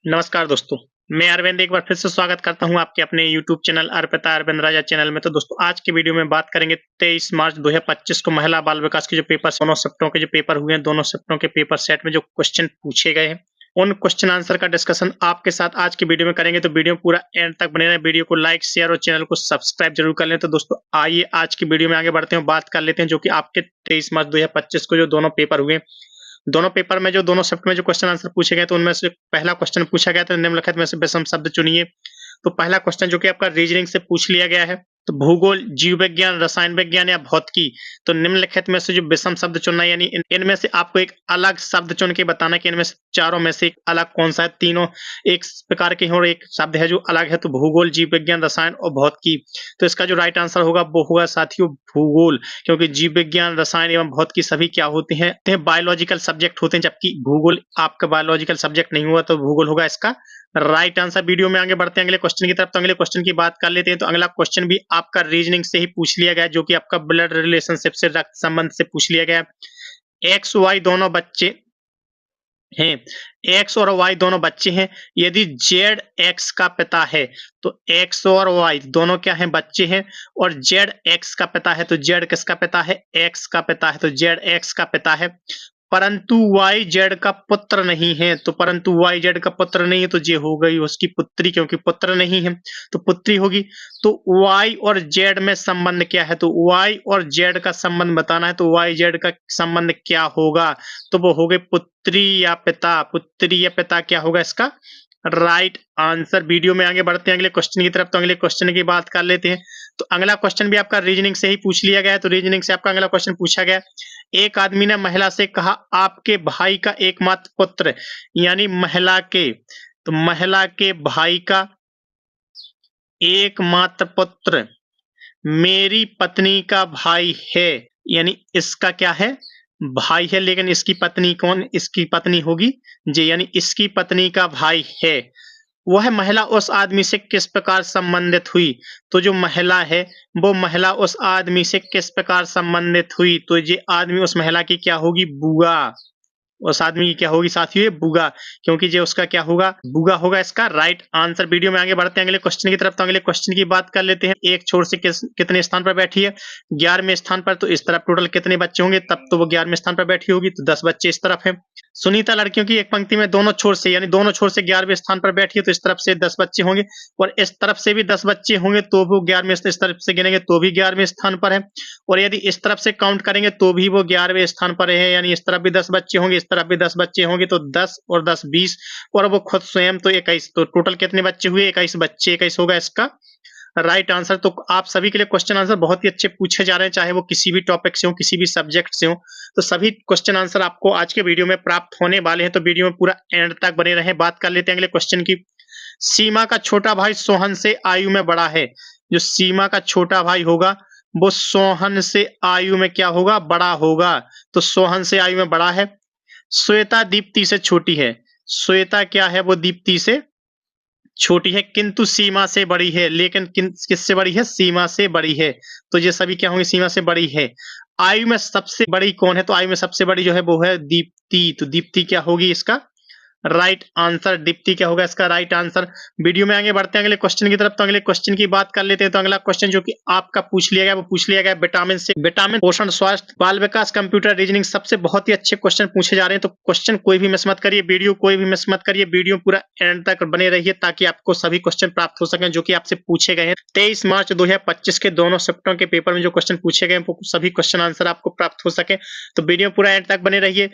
नमस्कार दोस्तों, मैं अरविंद एक बार फिर से स्वागत करता हूं आपके अपने यूट्यूब चैनल अर्पिता अरविंद राजा चैनल में। तो दोस्तों आज की वीडियो में बात करेंगे 23 मार्च 2025 को महिला बाल विकास के जो पेपर दोनों शिफ्टों के जो पेपर हुए हैं, दोनों शिफ्टों के पेपर सेट में जो क्वेश्चन पूछे गए हैं, उन क्वेश्चन आंसर का डिस्कशन आपके साथ आज की वीडियो में करेंगे। तो वीडियो पूरा एंड तक बने रहें, वीडियो को लाइक शेयर और चैनल को सब्सक्राइब जरूर कर लें। तो दोस्तों आइए आज की वीडियो में आगे बढ़ते हैं, बात कर लेते हैं जो कि आपके 23 मार्च 2025 को जो दोनों पेपर हुए, दोनों पेपर में जो दोनों शिफ्ट में जो क्वेश्चन आंसर पूछे गए तो उनमें से पहला क्वेश्चन पूछा गया था निम्नलिखित में से विषम शब्द चुनिए। तो पहला क्वेश्चन जो कि आपका रीजनिंग से पूछ लिया गया है, तो भूगोल, जीव विज्ञान, रसायन विज्ञान या भौतिकी, तो निम्नलिखित में से जो विषम शब्द चुनना है, यानी इनमें से आपको एक अलग शब्द चुन के बताना कि इनमें से चारों में से एक अलग कौन सा है। तीनों एक प्रकार के हैं और एक शब्द है जो अलग है, तो भूगोल, जीव विज्ञान, रसायन और भौतिकी। तो इसका जो राइट आंसर होगा वो होगा साथियों भूगोल, क्योंकि जीव विज्ञान, रसायन एवं भौतिकी सभी क्या होते हैं बायोलॉजिकल सब्जेक्ट होते हैं, जबकि भूगोल आपका बायोलॉजिकल सब्जेक्ट नहीं हुआ, तो भूगोल होगा इसका राइट आंसर। वीडियो में आगे बढ़ते हैं अगले क्वेश्चन की तरफ। तो अगले क्वेश्चन की बात कर लेते हैं। तो अगला क्वेश्चन भी आपका रीजनिंग से ही पूछ लिया गया है, जो कि आपका ब्लड रिलेशनशिप से, रक्त संबंध से पूछ लिया गया है। एक्स वाई दोनों बच्चे हैं, एक्स और वाई दोनों बच्चे हैं। यदि जेड एक्स का पिता है तो एक्स और वाई दोनों क्या हैं, बच्चे हैं। और जेड एक्स का पिता है तो जेड किसका पिता है, एक्स का पिता है, तो जेड एक्स का पिता है। परंतु वाई जेड का पुत्र नहीं है, तो परंतु वाई जेड का पुत्र नहीं है तो ये हो गई उसकी पुत्री, क्योंकि पुत्र नहीं है तो पुत्री होगी। तो वाई और जेड में संबंध क्या है, तो वाई और जेड का संबंध बताना है, तो वाई जेड का संबंध क्या होगा, तो वो हो गए पुत्री या पिता। पुत्री या पिता क्या होगा इसका राइट आंसर। वीडियो में आगे बढ़ते हैं अगले क्वेश्चन की तरफ। तो अगले क्वेश्चन की बात कर लेते हैं। तो अगला क्वेश्चन भी आपका रीजनिंग से ही पूछ लिया गया है। तो रीजनिंग से आपका अगला क्वेश्चन पूछा गया, एक आदमी ने महिला से कहा आपके भाई का एकमात्र पुत्र, यानी महिला के, तो महिला के भाई का एकमात्र पुत्र मेरी पत्नी का भाई है, यानी इसका क्या है भाई है, लेकिन इसकी पत्नी कौन, इसकी पत्नी होगी जे, यानी इसकी पत्नी का भाई है। वह महिला उस आदमी से किस प्रकार संबंधित हुई, तो जो महिला है वो महिला उस आदमी से किस प्रकार संबंधित हुई, तो ये आदमी उस महिला की क्या होगी, बुआ। उस आदमी की क्या होगी साथियों, ये बुआ, क्योंकि ये उसका क्या होगा, बुआ होगा इसका राइट आंसर। वीडियो में आगे बढ़ते हैं अगले क्वेश्चन की तरफ। तो अगले क्वेश्चन की बात कर लेते हैं। एक छोर से कितने स्थान पर बैठी है, 11वें स्थान पर। तो इस तरफ टोटल कितने बच्चे होंगे, तब तो वो 11वें स्थान पर बैठी होगी, तो 10 बच्चे इस तरफ है। सुनीता लड़कियों की एक पंक्ति में दोनों छोर से, यानी दोनों छोर से 11वें स्थान पर बैठी है, तो इस तरफ से 10 बच्चे होंगे और इस तरफ से भी 10 बच्चे होंगे, तो वो 11वें, इस तरफ से गिनेंगे तो भी 11वें स्थान पर है। और यदि इस तरफ से काउंट करेंगे तो भी वो 11वें स्थान पर है, यानी इस तरफ भी 10 बच्चे होंगे, इस तरफ भी 10 बच्चे होंगे, तो 10 और 10 20 और वो खुद स्वयं तो 21। तो टोटल कितने बच्चे हुए, 21 बच्चे, 21 होगा इसका राइट आंसर। तो आप सभी के लिए क्वेश्चन आंसर बहुत ही अच्छे पूछे जा रहे हैं, चाहे वो किसी भी टॉपिक से हो, किसी भी सब्जेक्ट से हो, तो सभी क्वेश्चन आंसर आपको आज के वीडियो में प्राप्त होने वाले हैं। तो वीडियो में पूरा एंड तक बने रहें। बात कर लेते हैं अगले क्वेश्चन की। सीमा का छोटा भाई सोहन से आयु में बड़ा है, जो सीमा का छोटा भाई होगा वो सोहन से आयु में क्या होगा, बड़ा होगा, तो सोहन से आयु में बड़ा है। श्वेता दीप्ति से छोटी है, श्वेता क्या है, वो दीप्ति से छोटी है, किंतु सीमा से बड़ी है, लेकिन किससे बड़ी है, सीमा से बड़ी है, तो ये सभी क्या होंगे, सीमा से बड़ी है। आयु में सबसे बड़ी कौन है, तो आयु में सबसे बड़ी जो है वो है दीप्ति, तो दीप्ति क्या होगी इसका राइट आंसर। दीप्ति क्या होगा इसका राइट आंसर। वीडियो में आगे बढ़ते हैं अगले क्वेश्चन की तरफ। तो अगले क्वेश्चन की बात कर लेते हैं। तो अगला क्वेश्चन जो कि आपका पूछ लिया गया, वो पूछ लिया गया विटामिन से, विटामिन, पोषण, स्वास्थ्य, बाल विकास, कंप्यूटर, रीजनिंग, सबसे बहुत ही अच्छे क्वेश्चन पूछे जा रहे हैं। तो क्वेश्चन कोई भी मिस मत करिए, वीडियो कोई भी मिस मत करिए, वीडियो पूरा एंड तक बने रहिए ताकि आपको सभी क्वेश्चन प्राप्त हो सके जो कि आपसे पूछे गए हैं। 23 मार्च 2025 के दोनों शिफ्टों के पेपर में जो क्वेश्चन पूछे गए वो सभी क्वेश्चन आंसर आपको प्राप्त हो सके। तो वीडियो पूरा एंड तक बने रहिए,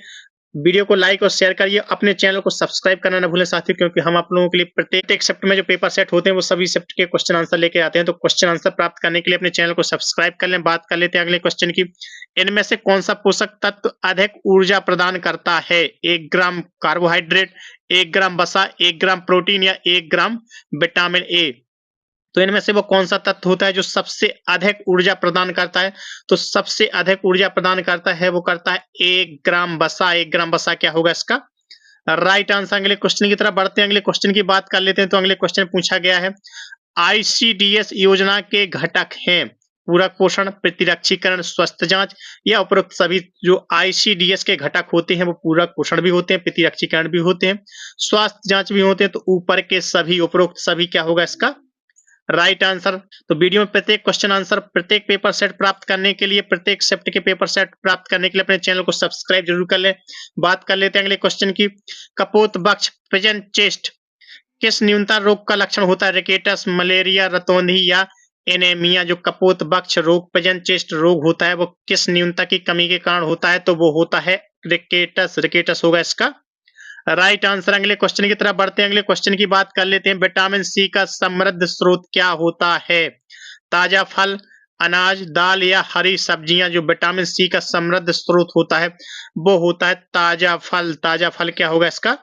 वीडियो को लाइक और शेयर करिए, अपने चैनल को सब्सक्राइब करना ना भूलें साथियों, क्योंकि हम आप लोगों के लिए प्रत्येक शिफ्ट में जो पेपर सेट होते हैं वो सभी शिफ्ट के क्वेश्चन आंसर लेके आते हैं। तो क्वेश्चन आंसर प्राप्त करने के लिए अपने चैनल को सब्सक्राइब कर लें। बात कर लेते हैं अगले क्वेश्चन की। इनमें से कौन सा पोषक तत्व अधिक ऊर्जा प्रदान करता है, 1 ग्राम कार्बोहाइड्रेट, 1 ग्राम वसा, 1 ग्राम प्रोटीन या 1 ग्राम विटामिन ए। तो इनमें से वो कौन सा तत्व होता है जो सबसे अधिक ऊर्जा प्रदान करता है, तो सबसे अधिक ऊर्जा प्रदान करता है वो करता है 1 ग्राम वसा। 1 ग्राम वसा क्या होगा इसका राइट आंसर। अगले क्वेश्चन की तरफ बढ़ते हैं, अगले क्वेश्चन की बात कर लेते हैं। तो अगले क्वेश्चन पूछा गया है, आईसीडीएस योजना के घटक हैं पूरक पोषण, प्रतिरक्षीकरण, स्वस्थ जांच या उपरोक्त सभी जो आईसीडीएस के घटक होते हैं वो पूरक पोषण भी होते हैं, प्रतिरक्षीकरण भी होते हैं, स्वास्थ्य जांच भी होते हैं। तो ऊपर के सभी उपरोक्त सभी क्या होगा इसका राइट आंसर। तो वीडियो में प्रत्येक क्वेश्चन आंसर, प्रत्येक पेपर सेट प्राप्त करने के लिए, प्रत्येक शिफ्ट के पेपर सेट प्राप्त करने के लिए अपने चैनल को सब्सक्राइब जरूर कर लें। बात कर लेते हैं अगले क्वेश्चन की। कपोत बक्ष प्रेजेंट चेस्ट किस न्यूनता रोग का लक्षण होता है? रिकेटस, मलेरिया, रतौंधी या एनीमिया? जो कपोत बक्ष रोग प्रेजेंट चेस्ट रोग होता है वो किस न्यूनता की कमी के कारण होता है? तो वो होता है रिकेटस। रिकेटस होगा इसका राइट आंसर। अगले क्वेश्चन की तरफ बढ़ते हैं। अगले क्वेश्चन की बात कर लेते हैं। विटामिन सी का समृद्ध स्रोत क्या होता है? ताजा फल, अनाज, दाल या हरी सब्जियां? जो विटामिन सी का समृद्ध स्रोत होता है वो होता है ताजा फल। ताजा फल क्या होगा इसका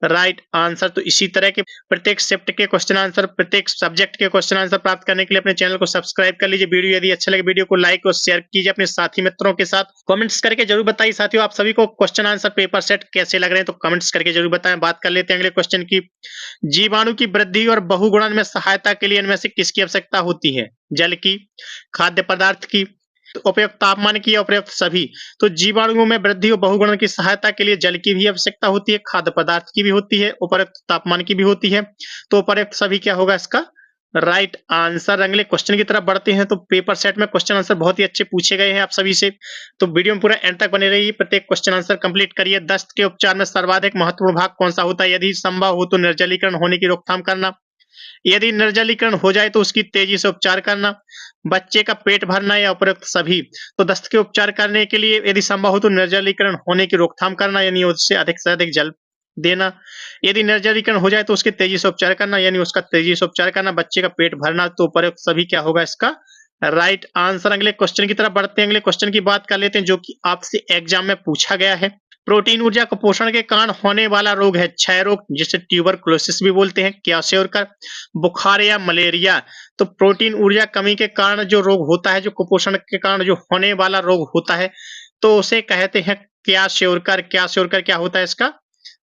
राइट आंसर। तो इसी तरह के प्रत्येक शिफ्ट के क्वेश्चन आंसर, प्रत्येक सब्जेक्ट के क्वेश्चन आंसर प्राप्त करने के लिए अपने चैनल को सब्सक्राइब कर लीजिए। वीडियो यदि अच्छा लगे वीडियो को लाइक और शेयर कीजिए अपने साथी मित्रों के साथ। कमेंट्स करके जरूर बताइए साथियों आप सभी को क्वेश्चन आंसर पेपर सेट कैसे लग रहे हैं, तो कमेंट्स करके जरूर बताएं। बात कर लेते हैं अगले क्वेश्चन की। जीवाणु की वृद्धि और बहुगुणन में सहायता के लिए इनमें से किसकी आवश्यकता होती है? जल की, खाद्य पदार्थ की, उपयुक्त तापमान की या उपयुक्त सभी? तो जीवाणुओं में वृद्धि और बहुगुणन की सहायता के लिए जल की भी आवश्यकता होती है, खाद्य पदार्थ की भी होती है, उपयुक्त तापमान की भी होती है। तो उपयुक्त सभी क्या होगा इसका राइट आंसर। अगले क्वेश्चन की तरफ बढ़ते हैं। तो पेपर सेट में क्वेश्चन आंसर बहुत ही अच्छे पूछे गए हैं आप सभी से, तो वीडियो में पूरा एंड तक बने रहिए, प्रत्येक क्वेश्चन आंसर कंप्लीट करिए। दस्त के उपचार में सर्वाधिक महत्वपूर्ण भाग कौन सा होता है? यदि संभव हो तो निर्जलीकरण होने की रोकथाम करना, यदि निर्जलीकरण हो जाए तो उसकी तेजी से उपचार करना, बच्चे का पेट भरना या उपयुक्त सभी? तो दस्त के उपचार करने के लिए यदि संभव हो तो निर्जलीकरण होने की रोकथाम करना, यानी उससे अधिक से अधिक जल देना, यदि निर्जलीकरण हो जाए तो उसके तेजी से उपचार करना, यानी उसका तेजी से उपचार करना, बच्चे का पेट भरना। तो उपयुक्त सभी क्या होगा इसका राइट आंसर। अगले क्वेश्चन की तरफ बढ़ते हैं। अगले क्वेश्चन की बात कर लेते हैं जो कि आपसे एग्जाम में पूछा गया है। प्रोटीन ऊर्जा कुपोषण के कारण होने वाला रोग है क्षय रोग, जिसे ट्यूबरकुलोसिस भी बोलते हैं, क्वाशोरकर, बुखार या मलेरिया? तो प्रोटीन ऊर्जा कमी के कारण जो रोग होता है, जो कुपोषण के कारण जो होने वाला रोग होता है, तो उसे कहते हैं क्वाशोरकर। क्वाशोरकर क्या होता है इसका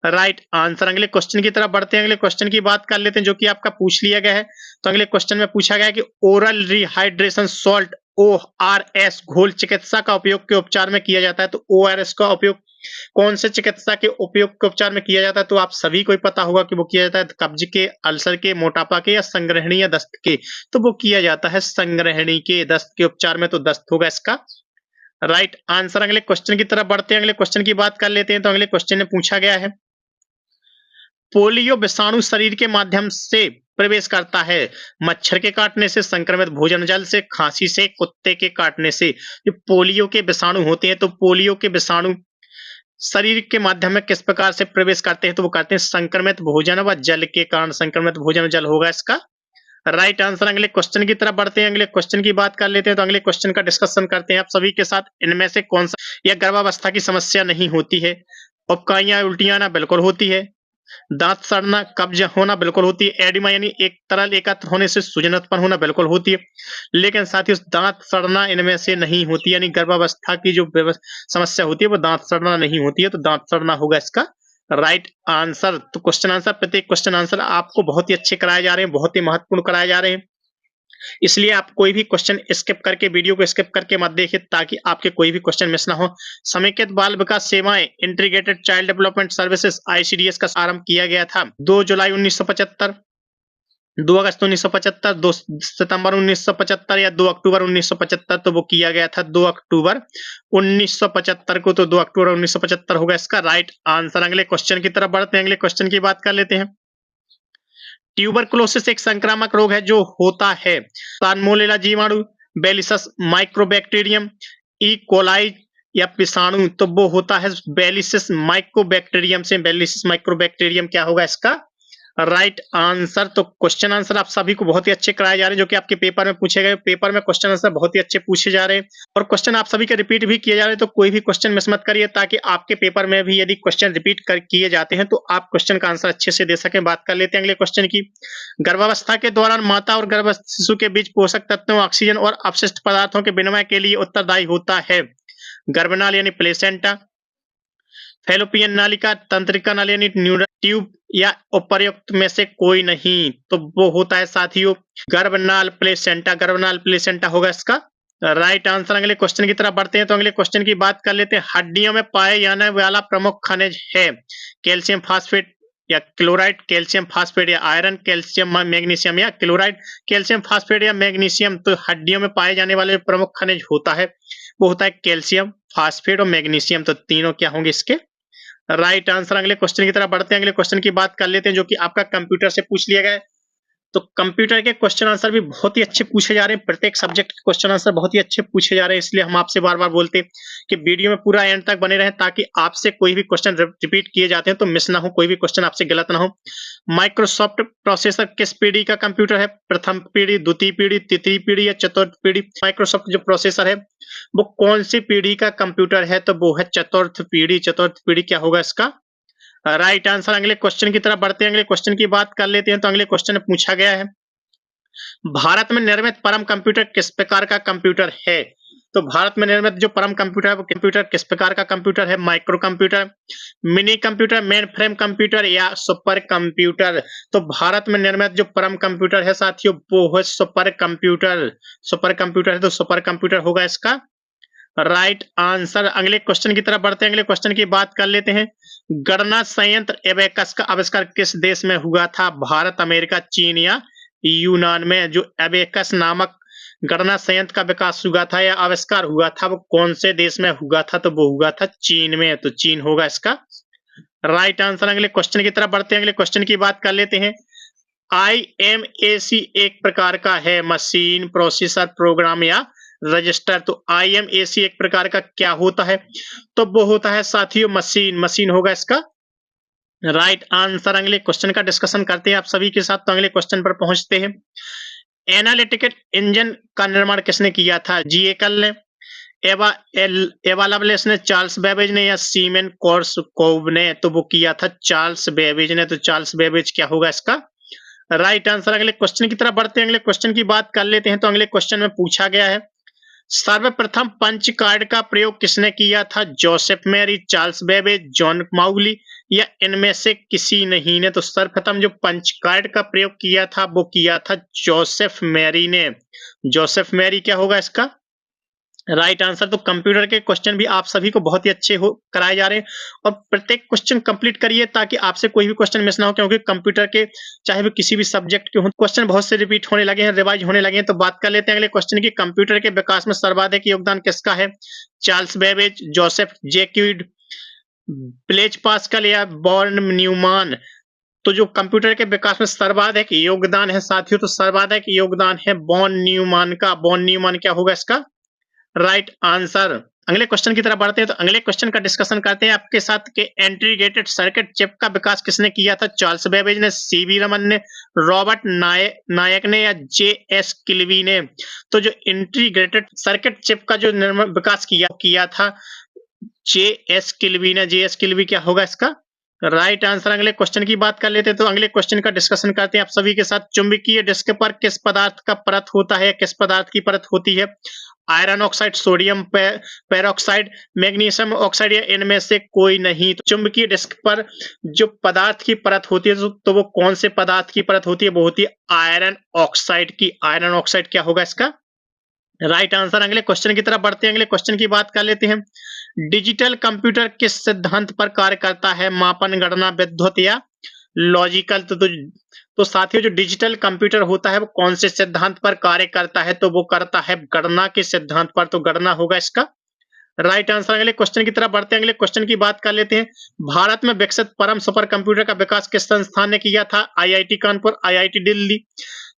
राइट आंसर। अगले क्वेश्चन की तरफ बढ़ते हैं। अगले क्वेश्चन की बात कर लेते हैं जो कि आपका पूछ लिया गया है। तो अगले क्वेश्चन में पूछा गया है कि ओरल रिहाइड्रेशन सॉल्ट ORS घोल चिकित्सा का उपयोग के उपचार में किया जाता है। तो ORS का उपयोग कौन से चिकित्सा के उपयोग के उपचार में किया जाता है? तो आप सभी को ही पता होगा कि वो किया जाता है कब्ज के, अल्सर के, मोटापा के या संग्रहणी या दस्त के? तो वो किया जाता है संग्रहणी के। दस्त के उपचार में तो दस्त होगा इसका राइट आंसर। अगले क्वेश्चन की तरफ बढ़ते हैं। अगले क्वेश्चन की बात कर लेते हैं। तो अगले क्वेश्चन में पूछा गया है पोलियो विषाणु शरीर के माध्यम से प्रवेश करता है मच्छर के काटने से, संक्रमित भोजन जल से, खांसी से, कुत्ते के काटने से? जो पोलियो के विषाणु होते हैं तो पोलियो के विषाणु शरीर के माध्यम में किस प्रकार से प्रवेश करते हैं? तो वो करते हैं संक्रमित भोजन व जल के कारण। संक्रमित भोजन जल होगा इसका राइट आंसर। अगले क्वेश्चन की तरफ बढ़ते हैं। अगले क्वेश्चन की बात कर लेते हैं। तो अगले क्वेश्चन का डिस्कशन करते हैं आप सभी के साथ। इनमें से कौन सा या गर्भावस्था की समस्या नहीं होती है? उपकाइयां उल्टियां आना बिल्कुल होती है, दांत सड़ना, कब्ज होना बिल्कुल होती है, एडिमा यानी एक तरल एकत्र होने से सूजन उत्पन्न होना बिल्कुल होती है, लेकिन साथ ही दांत सड़ना इनमें से नहीं होती, यानी गर्भावस्था की जो समस्या होती है वो दांत सड़ना नहीं होती है। तो दांत सड़ना होगा इसका राइट आंसर। तो क्वेश्चन आंसर, प्रत्येक क्वेश्चन आंसर आपको बहुत ही अच्छे कराए जा रहे हैं, बहुत ही महत्वपूर्ण कराए जा रहे हैं, इसलिए आप कोई भी क्वेश्चन स्किप करके, वीडियो को स्किप करके मत देखिए ताकि आपके कोई भी क्वेश्चन मिस ना हो। समेकित बाल विकास सेवाएं integrated child development services ICDS का आरंभ किया गया था 2 जुलाई 1975, 2 अगस्त 1975, 2 सितंबर 1975 या 2 अक्टूबर 1975? तो वो किया गया था 2 अक्टूबर 1975 को। तो 2 अक्टूबर 1975 होगा इसका राइट आंसर। अगले क्वेश्चन की तरफ बढ़ते हैं। अगले क्वेश्चन की बात कर लेते हैं। ट्यूबरकुलोसिस एक संक्रामक रोग है जो होता है साल्मोनेला जीवाणु, बेलिसस माइक्रोबैक्टीरियम, ई कोलाई या विषाणु? तो वो होता है बेलिसस माइक्रोबैक्टीरियम से। बेलिसस माइक्रोबैक्टीरियम क्या होगा इसका राइट आंसर। तो क्वेश्चन आंसर आप सभी को बहुत ही अच्छे कराए जा रहे हैं जो कि आपके पेपर में पूछे गए। पेपर में क्वेश्चन आंसर बहुत ही अच्छे पूछे जा रहे हैं और क्वेश्चन आप सभी के रिपीट भी किए जा रहे हैं, तो कोई भी क्वेश्चन मिस मत करिए ताकि आपके पेपर में भी यदि क्वेश्चन रिपीट किए जाते हैं तो आप क्वेश्चन का आंसर अच्छे से दे सकें। बात कर लेते हैं अगले क्वेश्चन की। गर्भावस्था के दौरान माता और गर्भस्थ शिशु के बीच पोषक तत्वों, ऑक्सीजन और अपशिष्ट पदार्थों के विनिमय के लिए उत्तरदायी होता है गर्भनाल यानी प्लेसेंटा, फैलोपियन नालिका, तंत्रिका नाली यानी न्यूरल ट्यूब या उपर्युक्त में से कोई नहीं? तो वो होता है साथियों गर्भनाल प्लेसेंटा। गर्भनाल प्लेसेंटा होगा इसका राइट आंसर। अगले क्वेश्चन की तरफ बढ़ते हैं तो अगले क्वेश्चन की बात कर लेते हैं। हड्डियों में पाए जाने वाला प्रमुख खनिज है कैल्शियम फास्फेट या क्लोराइड, कैल्शियम फास्फेट या आयरन, कैल्शियम मैग्नीशियम या क्लोराइड, कैल्शियम फास्फेट या मैग्नीशियम। तो हड्डियों में पाए जाने वाले प्रमुख खनिज होता है वो होता है कैल्शियम, फास्फेट और मैग्नीशियम। तो तीनों क्या होंगे इसके राइट आंसर। अगले क्वेश्चन की तरफ बढ़ते हैं। अगले क्वेश्चन की बात कर लेते हैं जो कि आपका कंप्यूटर से पूछ लिया गया है। तो कंप्यूटर के क्वेश्चन आंसर भी बहुत ही अच्छे पूछे जा रहे हैं। प्रत्येक सब्जेक्ट के क्वेश्चन आंसर बहुत ही अच्छे पूछे जा रहे हैं, इसलिए हम आपसे बार-बार बोलते हैं कि वीडियो में पूरा एंड तक बने रहें ताकि आपसे कोई भी क्वेश्चन रिपीट किए जाते हैं तो मिस ना हो, कोई भी क्वेश्चन आपसे गलत ना हो। माइक्रोसॉफ्ट प्रोसेसर किस पीढ़ी का कंप्यूटर है? प्रथम पीढ़ी, द्वितीय पीढ़ी, तृतीय पीढ़ी या चतुर्थ पीढ़ी? माइक्रोसॉफ्ट जो प्रोसेसर है वो कौन सी पीढ़ी का कंप्यूटर है? तो वो है चतुर्थ पीढ़ी। चतुर्थ पीढ़ी क्या होगा इसका राइट आंसर। अगले क्वेश्चन की तरफ बढ़ते हैं। अगले क्वेश्चन की बात कर लेते हैं तो अगले क्वेश्चन में पूछा गया है भारत में निर्मित परम कंप्यूटर किस प्रकार का कंप्यूटर है? तो भारत में निर्मित जो परम कंप्यूटर है वो कंप्यूटर किस प्रकार का कंप्यूटर है? Micro computer, mini computer, main frame computer या सुपर कंप्यूटर? तो भारत में निर्मित जो परम कंप्यूटर है साथियों वो है सुपर कंप्यूटर। सुपर कंप्यूटर है तो सुपर कंप्यूटर होगा इसका राइट आंसर। अगले क्वेश्चन की तरफ बढ़ते हैं। अगले क्वेश्चन की बात कर लेते हैं। गणना संयंत्र एबेकस का आविष्कार किस देश में हुआ था? भारत, अमेरिका, चीन या यूनान में? जो एबेकस नामक गणना संयंत्र का विकास हुआ था या आविष्कार हुआ था वो कौन से देश में हुआ था? तो वो हुआ था चीन में। तो चीन होगा इसका राइट आंसर। अगले क्वेश्चन की तरफ बढ़ते हैं। अगले क्वेश्चन की बात कर लेते हैं। IMAC एक प्रकार का है मशीन, प्रोसेसर, प्रोग्राम या रजिस्टर? तो IMAC एक प्रकार का क्या होता है? तो वो होता है साथियों मशीन। मशीन होगा इसका राइट आंसर। अगले क्वेश्चन का डिस्कशन करते हैं आप सभी के साथ। तो अगले क्वेश्चन पर पहुंचते हैं। एनालिटिकल इंजन का निर्माण किसने किया था? GAL ने, एवा लवलेस ने, चार्ल्स बेबेज ने या सीमेन कोर्सकोव ने? तो वो किया था चार्ल्स बेबेज ने। तो चार्ल्स बेबेज क्या होगा इसका राइट आंसर। अगले क्वेश्चन की तरफ बढ़ते हैं। अगले क्वेश्चन की बात कर लेते हैं तो अगले क्वेश्चन में पूछा गया है सर्वप्रथम पंच कार्ड का प्रयोग किसने किया था? Joseph Mary, Charles Babbage, John Mauchly या इनमें से किसी नहीं ने? तो सर्वप्रथम जो पंच कार्ड का प्रयोग किया था वो किया था जोसेफ मैरी ने। जोसेफ मैरी क्या होगा इसका राइट आंसर। तो कंप्यूटर के क्वेश्चन भी आप सभी को बहुत ही अच्छे हो कराए जा रहे हैं और प्रत्येक क्वेश्चन कंप्लीट करिए ताकि आपसे कोई भी क्वेश्चन मिस ना हो, क्योंकि कंप्यूटर के चाहे वो किसी भी सब्जेक्ट के हो क्वेश्चन बहुत से रिपीट होने लगे हैं, रिवाइज होने लगे हैं। तो बात कर लेते हैं अगले क्वेश्चन की। कंप्यूटर के विकास में सर्वाधिक योगदान किसका है? Charles Babbage, Joseph Jacquard, Blaise Pascal या बॉर्न न्यूमान? तो जो कंप्यूटर के विकास में सर्वाधिक योगदान है साथियों तो सर्वाधिक योगदान है बॉर्न न्यूमान का। बॉर्न न्यूमान क्या होगा इसका राइट आंसर। अगले क्वेश्चन की तरफ बढ़ते हैं तो अगले क्वेश्चन का डिस्कशन करते हैं आपके साथ के इंटीग्रेटेड सर्किट चिप का विकास किसने किया था? चार्ल्स बेबेज ने, CB रमन ने, रॉबर्ट नायक ने या JS किल्वी ने? तो जो इंटीग्रेटेड सर्किट चिप का जो विकास किया था JS किल्वी ने। JS किल्वी क्या होगा इसका राइट आंसर। अगले क्वेश्चन की बात कर लेते हैं तो अगले क्वेश्चन का डिस्कशन करते हैं आप सभी के साथ। चुंबकीय डिस्क पर किस पदार्थ का परत होता है? किस पदार्थ की परत होती है? Iron oxide, sodium peroxide, magnesium oxide या इनमें से कोई नहीं? तो चुंबकीय डिस्क पर जो पदार्थ की परत होती है तो वो कौन से पदार्थ की परत होती है? वो होती है आयरन ऑक्साइड की। आयरन ऑक्साइड क्या होगा इसका राइट आंसर। अगले क्वेश्चन की तरफ बढ़ते हैं। अगले क्वेश्चन की बात कर लेते हैं। डिजिटल कंप्यूटर किस सिद्धांत पर कार्य करता है? मापन, गणना, विद्युत या लॉजिकल? तो साथियों जो डिजिटल कंप्यूटर होता है वो कौन से सिद्धांत पर कार्य करता है? तो वो करता है गणना के सिद्धांत पर। तो गणना होगा इसका राइट आंसर। अगले क्वेश्चन की तरफ बढ़ते हैं। अगले क्वेश्चन की बात कर लेते हैं। भारत में विकसित परम सुपर कंप्यूटर का विकास किस संस्थान ने किया था? IIT Kanpur, IIT Delhi,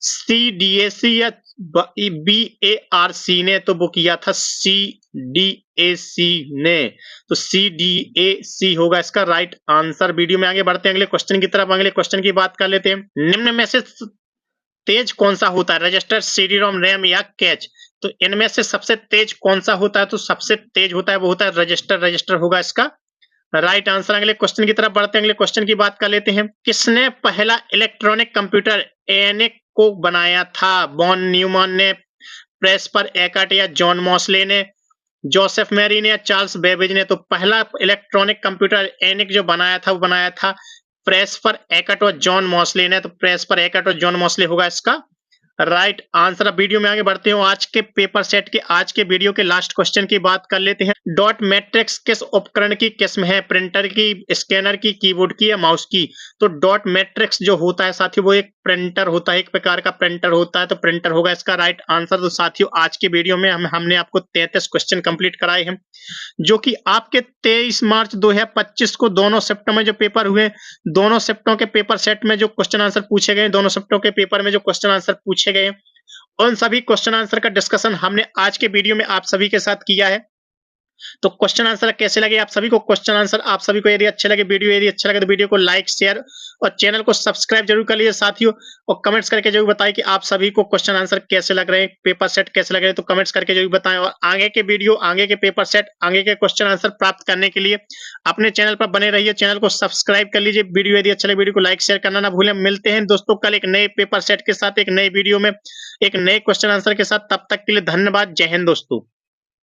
CDAC या BARC ने? तो वो किया था CDAC ने। तो CDAC होगा इसका राइट आंसर। वीडियो में आगे बढ़ते हैं अगले क्वेश्चन की तरफ। अगले क्वेश्चन की बात कर लेते हैं। निम्न में से तेज कौन सा होता है? रजिस्टर, CD-ROM, रैम या कैच? तो इनमें से सबसे तेज कौन सा होता है? तो सबसे तेज होता है वो होता है रजिस्टर। रजिस्टर होगा इसका राइट आंसर। अगले क्वेश्चन की तरफ बढ़ते हैं। अगले क्वेश्चन की बात कर लेते हैं। किसने पहला इलेक्ट्रॉनिक कंप्यूटर ENIAC को बनाया था? बॉन न्यूमैन ने, प्रेस्पर एकर्ट या जॉन मॉसले ने, जोसेफ मैरी ने या चार्ल्स बेबेज ने? तो पहला इलेक्ट्रॉनिक कंप्यूटर ENIAC जो बनाया था वो बनाया था प्रेस्पर एकर्ट और जॉन मॉसले ने। तो प्रेस्पर एकर्ट और जॉन मॉसले होगा इसका राइट आंसर। अब वीडियो में आगे बढ़ते हैं। आज के पेपर सेट के आज के वीडियो के लास्ट क्वेश्चन की बात कर लेते हैं। डॉट मैट्रिक्स किस उपकरण की किस्म है? प्रिंटर की, स्कैनर की, कीबोर्ड की या माउस की? तो डॉट मैट्रिक्स जो होता है साथियों वो एक प्रिंटर होता है, एक प्रकार का प्रिंटर होता है, तो प्रिंटर होगा इसका राइट आंसर। तो साथियों आज के वीडियो में हमने आपको 33 क्वेश्चन कंप्लीट कराए हैं, जो कि आपके 23 मार्च 2025 को दोनों शिफ्टों में जो पेपर हुए, दोनों शिफ्टों के पेपर सेट में जो क्वेश्चन आंसर पूछे गए, दोनों शिफ्टों के पेपर में जो क्वेश्चन आंसर पूछे गए, उन सभी क्वेश्चन आंसर का डिस्कशन हमने आज के वीडियो में आप सभी के साथ किया है। तो क्वेश्चन आंसर कैसे लगे आप सभी को? क्वेश्चन आंसर आप सभी को यदि अच्छे लगे, वीडियो यदि अच्छा लगे तो वीडियो को लाइक, शेयर और चैनल को सब्सक्राइब जरूर कर लीजिए साथियों, और कमेंट्स करके जरूर बताएं कि आप सभी को क्वेश्चन आंसर कैसे लग रहे हैं, पेपर सेट कैसे लग रहे हैं, तो कमेंट्स करके जरूर बताएं। और आगे के वीडियो, आगे के पेपर सेट, आगे के क्वेश्चन आंसर प्राप्त करने के लिए अपने चैनल पर बने रहिए, चैनल को सब्सक्राइब कर लीजिए। वीडियो यदि अच्छा लगे वीडियो को लाइक शेयर करना ना भूलें। मिलते हैं दोस्तों कल एक नए पेपर सेट के साथ, एक नए वीडियो में, एक नए क्वेश्चन आंसर के साथ। तब तक के लिए धन्यवाद। जय हिंद दोस्तों।